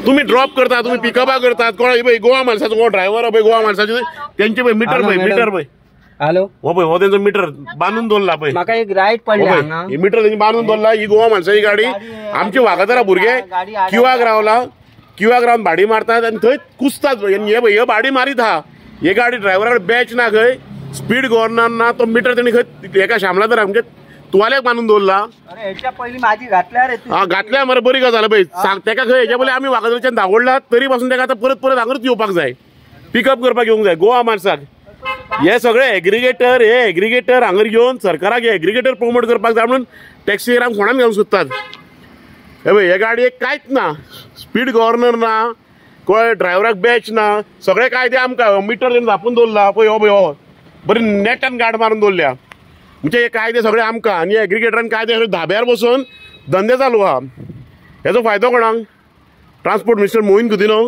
तुम्ही ड्रॉप करता, तुम्ही पिकअपा करतात, कोण गोवा माणसाचो कोण ड्रायव्हर पळय गोवा माणसाचे त्यांचे पळय मीटर पळय हॅलो हो पळय हो त्यांचं मीटर बांधून दवरला पळय म्हाका एक राईट पडला हे मीटर त्यांनी बांधून दवरला. ही गोवा माणसाची गाडी आमची वागातरा भुरगे किवाक रावन भाडी मारतात आणि थंय कुसतात. हे भाडी मारीत हा हे गाडी ड्रायव्हराकडे बॅच ना खंय स्पीड गव्हर्नर ना तो मीटर त्यांनी खंय एका शामला तर आमच्या तुवाल्याक बांधून दवरला. घातल्या मरे बरी गजाल पळय सांग तेका खंय हेच्या पयलीं आमी वागातराच्यान धांवडला तरी पासून तेका आतां परत हांगाच येवपाक जाय, पिकअप करपाक येवंक जाय गोवा माणसाक. हे सगळे एग्रिगेटर हांगर घेवन सरकाराक एग्रिगेटर प्रमोट करपाक जाय म्हणून टॅक्सीरांक फोंडान घेवंक सोदतात. हे पळय हे गाडयेक कांयच ना, स्पीड गव्हर्नर ना, कोण ड्रायव्हराक बॅच ना, सगळे कायदे आमकां मीटर तेणें धापून दवरला पळय हो बरी नेटान गाड मारून दवरल्या. म्हणजे हे कायदे सगळे आमकां आनी एग्रिगेटरान कायदे धाब्यार बसून धंदे चालू आहा. हेचो फायदो कोणाक? Transport minister Mauvin Godinho.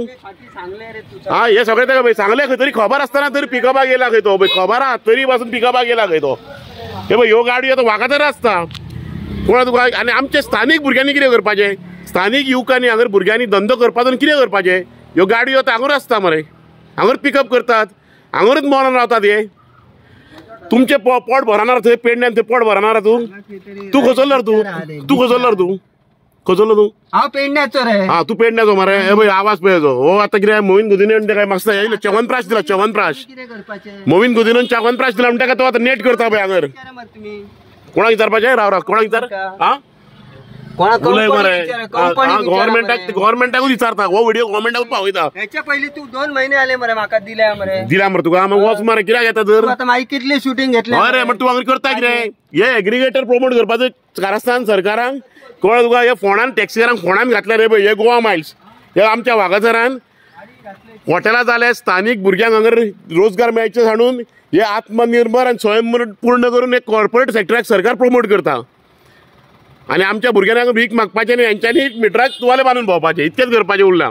हा हे सगळे तेका सांगले खंय तरी खबर आसतना तरी पिकअपाक गेला खंय तो खबर आहा तरी पासून पिकअपाक गेला खंय तो. हे पळय ह्यो गाडी आतां वागातर आसता कोणा तुका. आनी आमचे स्थानीक भुरग्यांनी कितें करपाचें? स्थानीक युवकांनी हांगर भुरग्यांनी धंदो करपाचो कितें करपाचें? ह्यो गाडयो आतां हांगर आसता मरे, हांगर पिकअप करतात, हांगरच मॉलान रावतात. हे तुमचे पोट भरणार थंय पेडण्यान, थंय पोट भरणार तू खचल्लो तू हांव पेडण्याचो रे. हा तू पेडण्याचो मरे. हे पळय आवाज पळयचो हो आतां कितें मोहीन गुदिन्यान तेका मागता येयलो च्यवनप्राश दिला च्यवनप्राश. मोहीन गुदिन्यान च्यवनप्राश दिला म्हणटा तो आतां नेट करता पळय हांगर. कोणाक विचारपाचें राव कोणाक विचार हा गव्हर्मेंटाकूच विचारता हो व्हिडिओ गव्हर्मेंटाकूच पावयता. हेच्या पयलीं तू 2 महिने आले मरे म्हाका दिल्या मरे तुका मग वच मरे कित्याक येता तर आता मागीर कितली शूटिंग घेतली अरे मग तू हांगर करता कितें? हे एग्रिगेटर प्रमोट करपाचो कारस्थान सरकारांक कळ्ळें तुका. हे फोंडान टॅक्सीकारांक फोंडान घातले रे पळय हे गोवा मायल्स. हे आमच्या वागातरान हॉटेलां जाले, स्थानीक भुरग्यांक हांगर रोजगार मेळचे सांडून हे आत्मनिर्भर आनी स्वयंपूर्ण करून एक कॉर्पोरेट सेक्टराक सरकार प्रमोट करता. आनी आमच्या भुरग्यांक भीक मागपाचें आनी हेंच्यांनी मिटराक तुवाले बांदून भोंवपाचें इतकेंच करपाचें उरलां.